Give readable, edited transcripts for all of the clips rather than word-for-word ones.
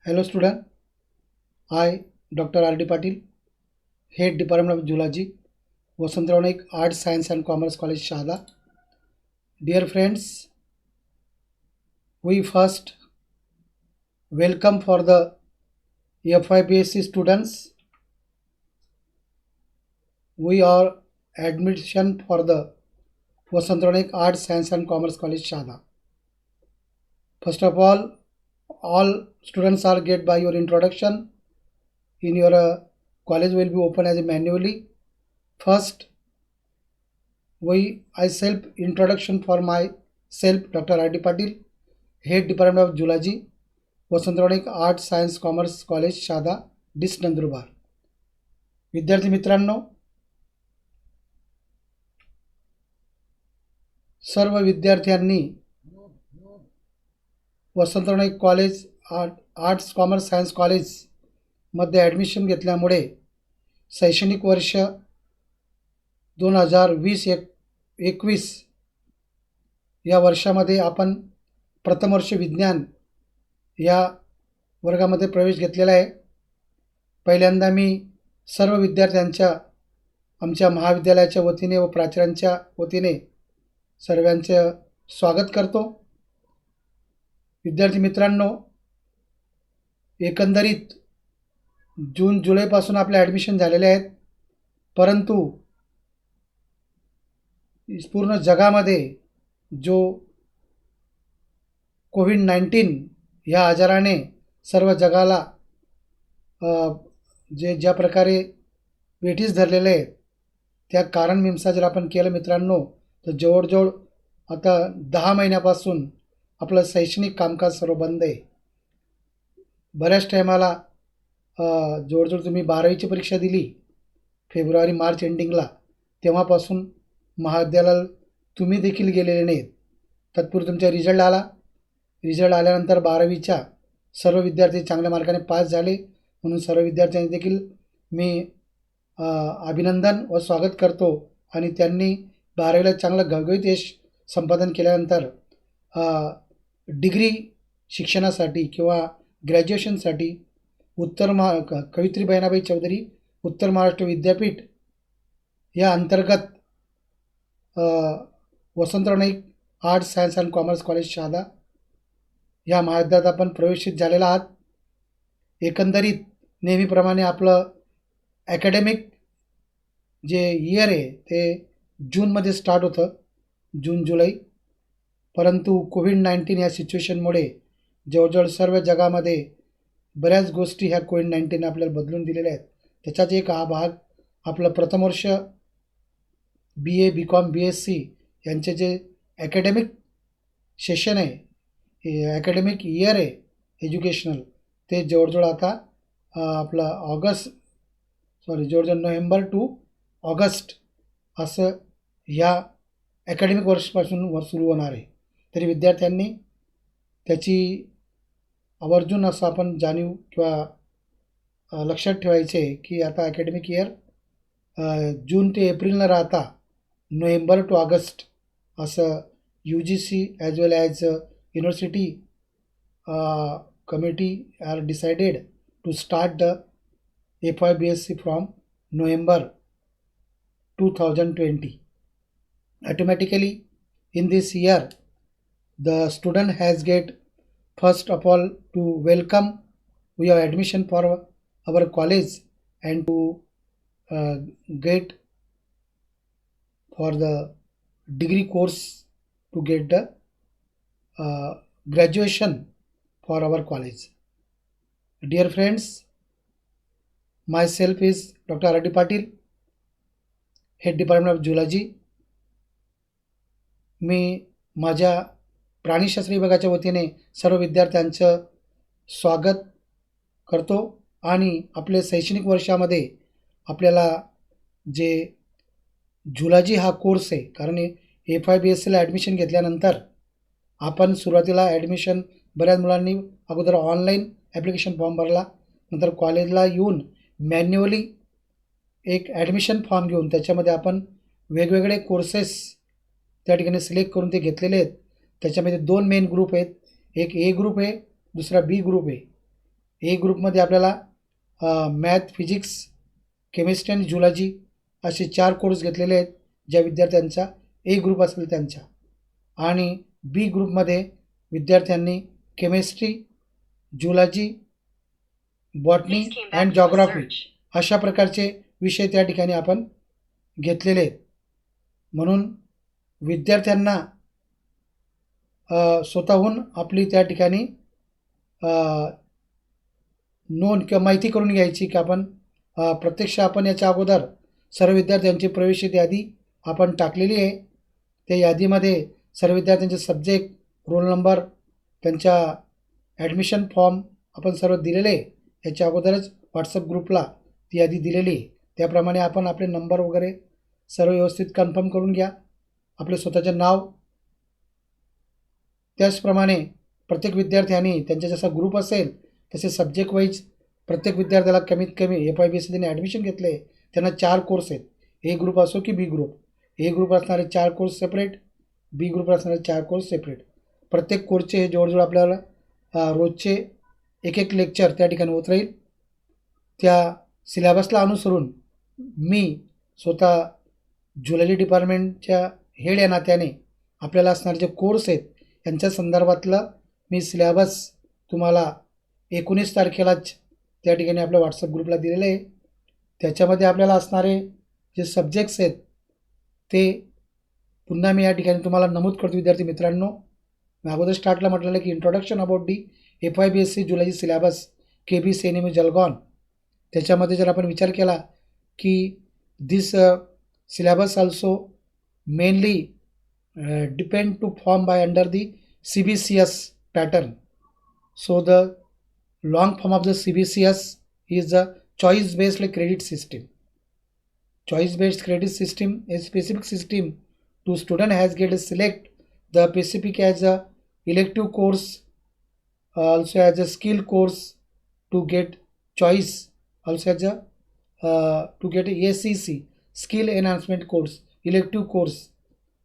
Hello student, I Dr. R. D. Patil, Head Department of Zoology, Vasantaraw Naik Arts, Science and Commerce College, Shahada. Dear friends, we first welcome for the FIBSc students. We are admission for the Vasantaraw Naik Arts, Science and Commerce College, Shahada. First of all students are get by your introduction. In your college will be open as a manually. First, I self introduction for myself, Dr. R. D. Patil, Head Department of Zoology, Vasantrao art science commerce college Shahada डिस नंदुरबार. विद्यार्थी मित्रांनो, सर्व विद्यार्थ्यांनी Vasantrao college arts commerce science college मध्ये admission घेतल्यामुळे शैक्षणिक वर्ष 2020-21 या वर्षामध्ये आपण प्रथम वर्ष विज्ञान या वर्गामध्ये प्रवेश घेतलेला आहे. पहिल्यांदा मी सर्व विद्यार्थ्यांच्या आमच्या महाविद्यालयाच्या वतीने व प्राचार्यांच्या वतीने सर्वांचे स्वागत करतो. विद्यार्थी मित्रांनो, एकंदरीत जून जुलैपासून आपले ॲडमिशन झालेले आहेत, परंतु पूर्ण जगामध्ये जो कोविड-19 या आजाराने सर्व जगाला ज्या प्रकारे वेठीस धरलेले आहे, त्या कारण मीमांसा जर आपण केलं मित्रांनो, तर जवळजवळ आता 10 महिन्यापासून आपलं शैक्षणिक कामकाज सर्व बंद आहे. बऱ्याच टायमाला जवळजवळ तुम्ही 12वीची परीक्षा दिली फेब्रुवारी-मार्च एंडिंगला, तेव्हापासून महाविद्यालयाला तुम्ही देखील गेलेले नाहीत. तत्पूर्वी तुमचा रिझल्ट आल्यानंतर 12वीच्या सर्व विद्यार्थी चांगल्या मार्काने पास झाले, म्हणून सर्व विद्यार्थ्यांनी देखील मी अभिनंदन व स्वागत करतो. आणि त्यांनी 12वीला चांगलं घवघवीत यश संपादन केल्यानंतर डिग्री शिक्षणासाठी किंवा ग्रॅज्युएशनसाठी कवित्री बहिणाबाई चौधरी उत्तर महाराष्ट्र विद्यापीठ या अंतर्गत Vasantrao Naik arts science and commerce college Shahada या महाविद्यालयात आपण प्रवेशित झालेला आहात. एकंदरीत नेहमीप्रमाणे आपलं ॲकॅडमिक जे इयर आहे ते जूनमध्ये स्टार्ट होतं, जून जुलै, परंतु कोविड-19 या सिच्युएशनमुळे जवळजवळ सर्व जगामध्ये बऱ्याच गोष्टी ह्या कोविड-19 आपल्याला बदलून दिलेल्या आहेत. त्याचाच एक हा भाग आपलं प्रथम वर्ष BA, BCom, BSc यांचे जे ॲकॅडमिक सेशन आहे, ॲकॅडमिक इयर आहे एज्युकेशनल, ते जवळजवळ आता आपलं जवळजवळ नोव्हेंबर टू ऑगस्ट असं ह्या ॲकॅडमिक वर्षपासून सुरू होणार आहे. तरी विद्यार्थ्यांनी त्याची आवर्जून असं आपण जाणीव किंवा लक्षात ठेवायचे की आता ॲकॅडमिक इयर जून ते एप्रिल न राहता नोव्हेंबर टू ऑगस्ट असं UGC as well as university committee are decided to start the FIBSc from November 2020. Automatically in this year the student has get first of all to welcome we have admission for our college and to get for the degree course to get the graduation for our college. Dear friends, myself is Dr. R. D. Patil, Head Department of Zoology. मी माझ्या प्राणीशास्त्र विभागाच्या वतीने सर्व विद्यार्थ्यांचं स्वागत करतो. आणि आपले शैक्षणिक वर्षामध्ये आपल्याला जे झुलॉजी हा कोर्स आहे, कारण FIBScला ॲडमिशन घेतल्यानंतर आपण सुरुवातीला ॲडमिशन बऱ्याच मुलांनी अगोदर ऑनलाईन ॲप्लिकेशन फॉर्म भरला, नंतर कॉलेजला येऊन मॅन्युअली एक ॲडमिशन फॉर्म घेऊन त्याच्यामध्ये आपण वेगवेगळे कोर्सेस त्या ठिकाणी सिलेक्ट करून ते घेतलेले आहेत. त्याच्यामध्ये 2 मेन ग्रुप आहेत, एक A ग्रुप आहे, दुसरा B ग्रुप आहे. ए ग्रुपमध्ये आपल्याला मॅथ, फिजिक्स, केमिस्ट्री आणि झुलॉजी असे 4 कोर्स घेतलेले आहेत ज्या विद्यार्थ्यांचा ए ग्रुप असेल त्यांच्या. आणि बी ग्रुपमध्ये विद्यार्थ्यांनी chemistry, zoology, botany and geography अशा प्रकारचे विषय त्या ठिकाणी आपण घेतलेले आहेत. म्हणून विद्यार्थ्यांना स्वतःहून आपली त्या ठिकाणी नोंद किंवा माहिती करून घ्यायची की आपण प्रत्यक्ष आपण याच्या अगोदर सर्व विद्यार्थ्यांची प्रवेशित यादी आपण टाकलेली आहे. त्या यादीमध्ये सर्व विद्यार्थ्यांचे सब्जेक्ट, रोल नंबर, त्यांच्या ॲडमिशन फॉर्म आपण सर्व दिलेले आहे. याच्या अगोदरच व्हॉट्सअप ग्रुपला ती यादी दिलेली आहे. त्याप्रमाणे आपण आपले नंबर वगैरे सर्व व्यवस्थित कन्फर्म करून घ्या, आपले स्वतःचे नाव. त्याचप्रमाणे प्रत्येक विद्यार्थ्यांनी त्यांचा जसा ग्रुप असेल तसे सब्जेक्ट वाईज प्रत्येक विद्यार्थ्याला कमीत कमी FIBSC त्यांनी ॲडमिशन घेतले आहे त्यांना 4 कोर्स आहेत. ए ग्रुप असो की बी ग्रुप. ए ग्रुप असणारे 4 कोर्स सेपरेट, बी ग्रुप असणारे 4 कोर्स सेपरेट. प्रत्येक कोर्सचे हे जवळजवळ आपल्याला रोजचे एक लेक्चर त्या ठिकाणी होत राहील. त्या सिलेबसला अनुसरून मी स्वतः झुलॉजी डिपार्टमेंटच्या हेड या नात्याने आपल्याला असणारे जे कोर्स आहेत यांच्या संदर्भातलं मी सिलेबस तुम्हाला 19 तारखेलाच त्या ठिकाणी आपल्या व्हॉट्सअप ग्रुपला दिलेले आहे. त्याच्यामध्ये आपल्याला असणारे जे सब्जेक्ट्स आहेत ते पुन्हा मी या ठिकाणी तुम्हाला नमूद करतो. विद्यार्थी मित्रांनो, मी अगोदर स्टार्टला म्हटलेलं की introduction about the FIBSC zoology syllabus KB CNMU जलगावन. त्याच्यामध्ये जर आपण विचार केला की this syllabus also mainly depend to form by under the CBCS pattern. So the long form of the CBCS is the choice based credit system. Choice based credit system is specific system to student has get select the specific as a elective course, also as a skill course to get choice, also as a to get ACC skill enhancement course, elective course.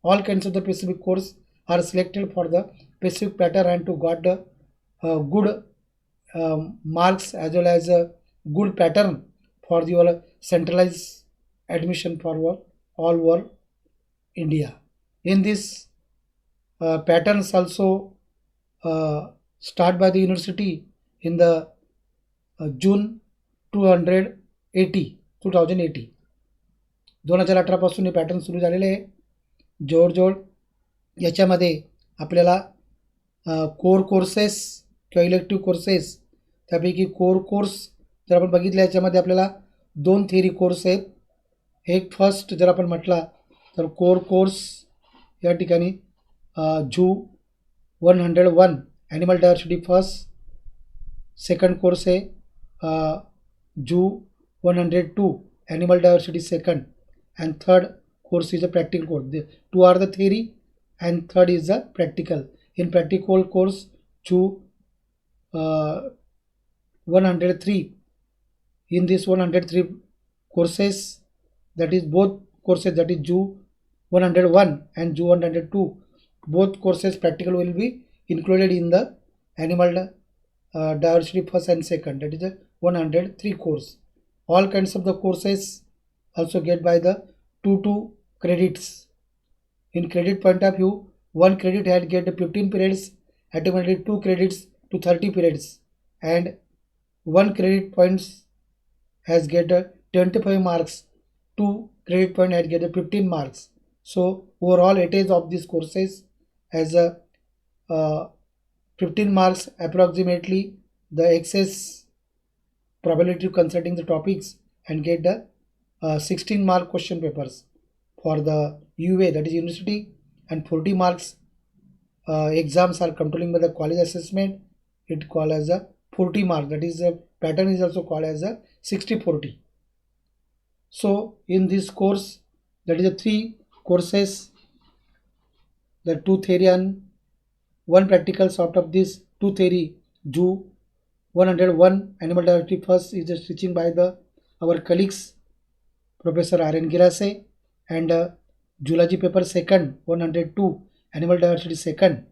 All kinds of the specific course are selected for the specific pattern and to got the good marks as well as a good pattern for your centralized admission for all over India. In this patterns also start by the university in the June 2018 2018 पासून हे pattern सुरू झालेले आहे. जवळजवळ याच्यामध्ये आपल्याला core courses किंवा elective courses त्यापैकी core course जर आपण बघितलं याच्यामध्ये आपल्याला 2 थिअरी कोर्स आहेत. एक फर्स्ट जर आपण म्हटला तर कोर कोर्स या ठिकाणी झू 101 animal diversity first. Second course आहे झू 102 animal diversity second. and third course is a practical course. The two are the theory and third is the practical. In practical course to 103. In this 103 courses, that is both courses, that is Ju 101 and Ju 102, both courses practical will be included in the animal diversity first and second, that is the 103 course. All kinds of the courses also get by the 2 credits. In credit point of view, one credit had get 15 periods, automatically 2 credits to 30 periods, and 1 credit points has get 25 marks, 2 credit point had get 15 marks. So overall it is of these courses as a 15 marks approximately the excess probability of consulting the topics and get the 16 mark question papers for the UA, that is university, and 40 marks exams are controlling by the college assessment. It called as a 40 mark, that is the pattern is also called as a 60-40. So in this course, that is the 3 courses, the 2 theory and 1 practical. Sort of this 2 theory, Ju 101 animal diversity first is just teaching by the our colleagues Professor R.N. Girase, and Zoology paper second 102 animal diversity second.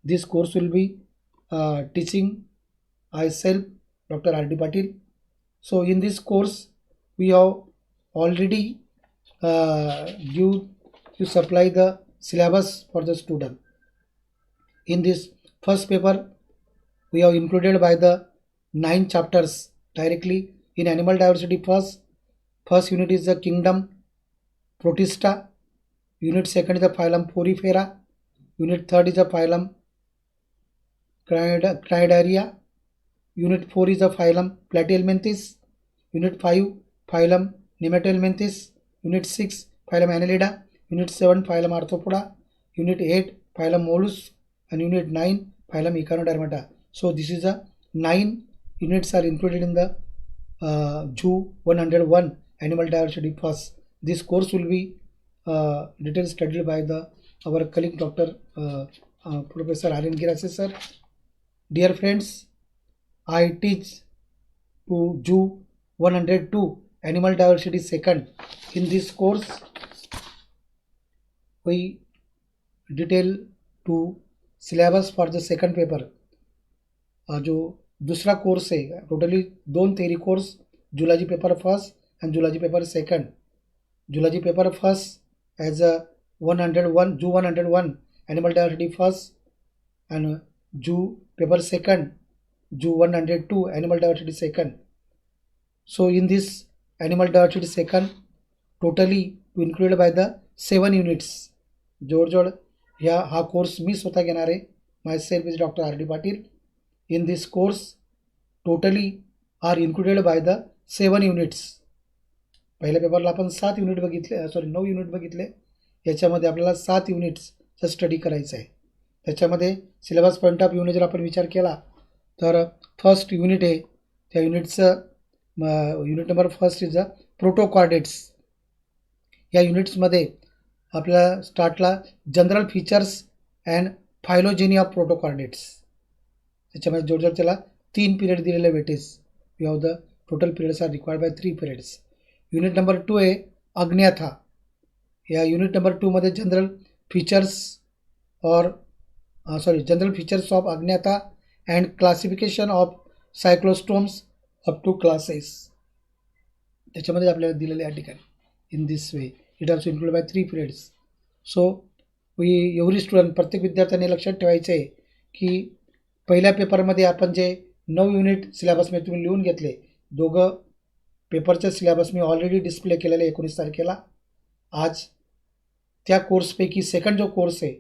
This course will be teaching myself Dr. R.D. Patil. So in this course, we have already you supply the syllabus for the student. In this first paper, we have included by the 9 chapters directly in animal diversity. First unit is the kingdom Protista. Unit second is the phylum Porifera. Unit third is the phylum Cnidaria. Unit 4 is the phylum Platyhelminthes. Unit 5 phylum Nematohelminthes. Unit 6 phylum Annelida. Unit 7 phylum Arthropoda. Unit 8 phylum Mollusks. And Unit 9 phylum Echinodermata. So this is the 9 units are included in the Zoo 101 Animal Diversity First. This course will be detailed studied by our colleague Dr. Professor Aryan Girase sir. Dear friends, I teach to Zoo 102 Animal Diversity Second. In this course, we detail to syllabus for the second paper. जो दूसरा course है totally 2 theory course, zoology paper first and zoology paper second. Zoology paper first as a 101 zoo 101 animal diversity first and zoo paper second zoo 102 animal diversity second. So in this animal diversity second, totally to included by the 7 units. जोड ह्या हा course मी स्वतः घेणार आहे. My self is doctor R D Patil. In this course, totally are included by the 7 units. पहिल्या पेपरला आपण 7 unit बघितले, 9 युनिट बघितले. याच्यामध्ये आपल्याला 7 युनिट्सचा स्टडी करायचा आहे. त्याच्यामध्ये सिलेबस पॉईंट ऑफ व्ह्यूने जर आपण विचार केला तर फर्स्ट युनिट आहे, त्या युनिटचं unit number first is the protochordates. या युनिट्समध्ये आपल्याला स्टार्टला general features and phylogeny of protochordates. त्याच्यामध्ये जोडजोड त्याला 3 पिरियड दिलेले weightage. We have the total periods are required by 3 periods. Unit number 2 आहे अग्न्याथा. या युनिट नंबर 2 मध्ये general features general features of Agnatha and classification of cyclostomes up to classes. त्याच्यामध्ये आपल्याला दिलेले या ठिकाणी in this way it also include by 3 periods. So we every student प्रत्येक विद्यार्थ्यांनी लक्षात ठेवायचं आहे की पहिल्या पेपरमध्ये आपण जे 9 युनिट सिलेबसमध्ये तुम्ही लिहून घेतले, दोघं पेपरचे सिलेबस मी ऑलरेडी डिस्प्ले केलेले 19 तारखेला. आज त्या कोर्सपैकी सेकंड जो कोर्स आहे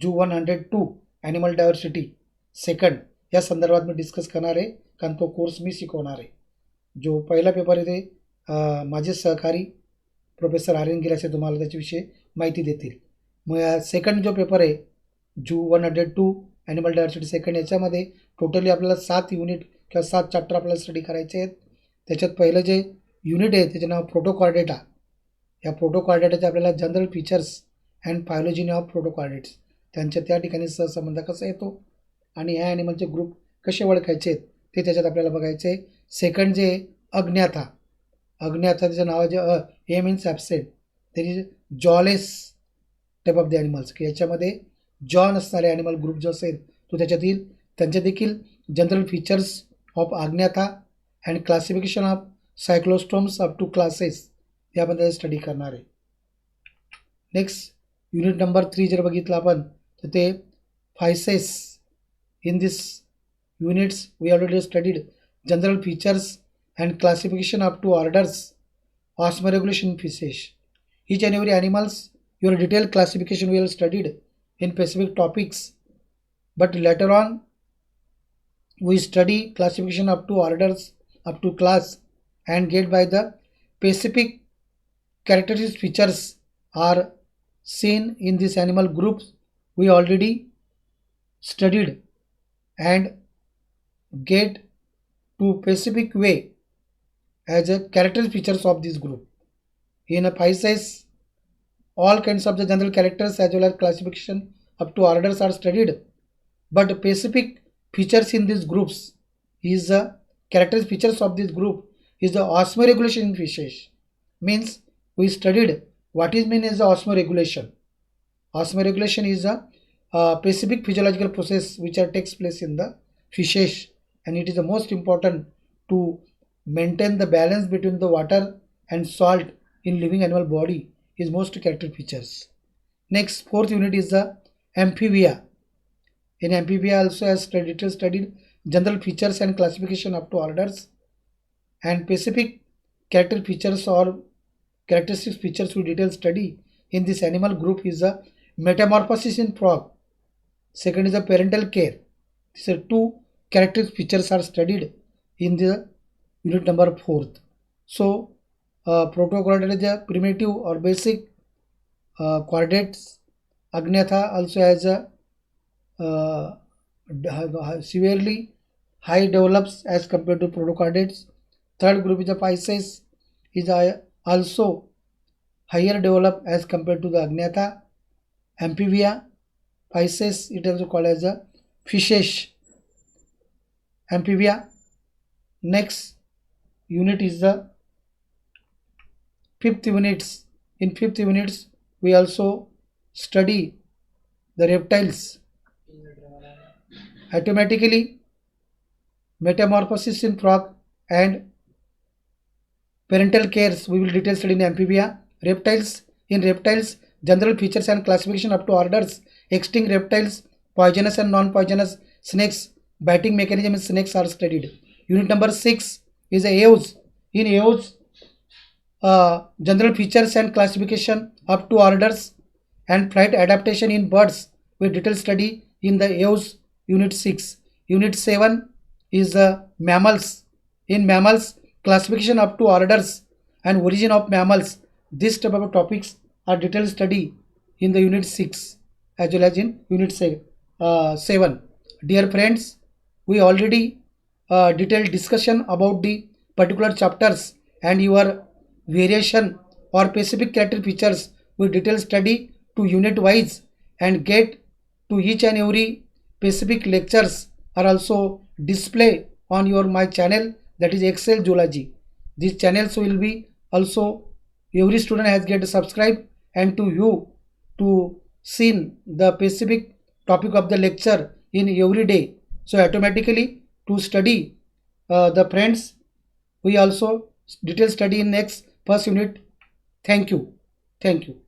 जू 102 ॲनिमल डायव्हर्सिटी सेकंड, या संदर्भात मी डिस्कस करणार आहे, कारण तो कोर्स मी शिकवणार आहे. जो पहिला पेपर आहे ते माझे सहकारी प्रोफेसर आर्यन गिरासे तुम्हाला त्याच्याविषयी माहिती देतील. मग सेकंड जो पेपर आहे जू 102 ॲनिमल डायव्हर्सिटी सेकंड, याच्यामध्ये टोटली आपल्याला 7 युनिट किंवा 7 चॅप्टर आपल्याला स्टडी करायचे आहेत. त्याच्यात पहिलं जे युनिट आहे त्याचं नाव प्रोटोकॉर्डेटा. या प्रोटोकॉर्डेटाचे आपल्याला general features and phylogeny of protochordates, त्यांच्या त्या ठिकाणी सहसंबंध कसा येतो आणि ह्या ॲनिमलचे ग्रुप कसे ओळखायचे आहेत ते त्याच्यात आपल्याला बघायचे आहे. सेकंड जे अग्न्याथा, त्याचं नाव जे ए मीन्स ॲबसेंट, तरी jawless type of the animals, की याच्यामध्ये जॉ नसणारे ॲनिमल ग्रुप जो असेल तो त्याच्यातील त्यांचे देखील general features of Agnatha and classification of cyclostomes up to classes याबद्दल त्याचा स्टडी करणार आहे. नेक्स्ट युनिट नंबर 3 जर बघितलं आपण तर ते fishes. In this units we already studied general features and classification up to orders, osmoregulation fishes. each and every animals your detailed classification we have studied in specific topics, but later on we study classification up to orders up to class and get by the specific characteristic features are seen in this animal groups we already studied and get to specific way as a character features of this group. In a Pisces, all kinds of the general characters as well as classification up to orders are studied, but specific features in these groups is the characteristic features of this group is the osmoregulation in fishes. Means we studied what is mean as the osmoregulation. Osmoregulation is a specific physiological process which takes place in the fishes, and it is the most important to maintain the balance between the water and salt in living animal body is most character features. Next, fourth unit is the amphibia. In amphibia also has studied general features and classification up to orders, and specific character features or characteristic features we detail study in this animal group is the metamorphosis in frog. Second is the parental care. These are two characteristic features are studied in the unit number fourth. So, protochordate is a primitive or basic chordates. Agnatha also has a severely high develops as compared to protochordates. Third group is the Pisces is also higher developed as compared to the Agnatha. Amphibia, Pisces, it is also called as a fishes. Amphibia. Next unit is the fifth units. In fifth units, we also study the reptiles. Automatically, metamorphosis in frog and parental cares we will detail study in amphibia. Reptiles. In reptiles, general features and classification up to orders. Extinct reptiles, poisonous and non-poisonous snakes, biting mechanism in snakes are studied. Unit number 6 is aves. In aves, general features and classification up to orders and flight adaptation in birds with detailed study in the aves unit 6. Unit 7 is mammals. In mammals, classification up to orders and origin of mammals. This type of topics are detailed study in the unit 6 as well as in unit 7. Dear friends, we already detailed discussion about the particular chapters and your variation or specific character features with detailed study to unit wise and get to each and every specific lectures are also display on your my channel, that is Excel Zoology. These channels will be also every student has get subscribe and to you to see the specific topic of the lecture in every day. So automatically to study the friends, we also detail study in next first unit. Thank you. Thank you.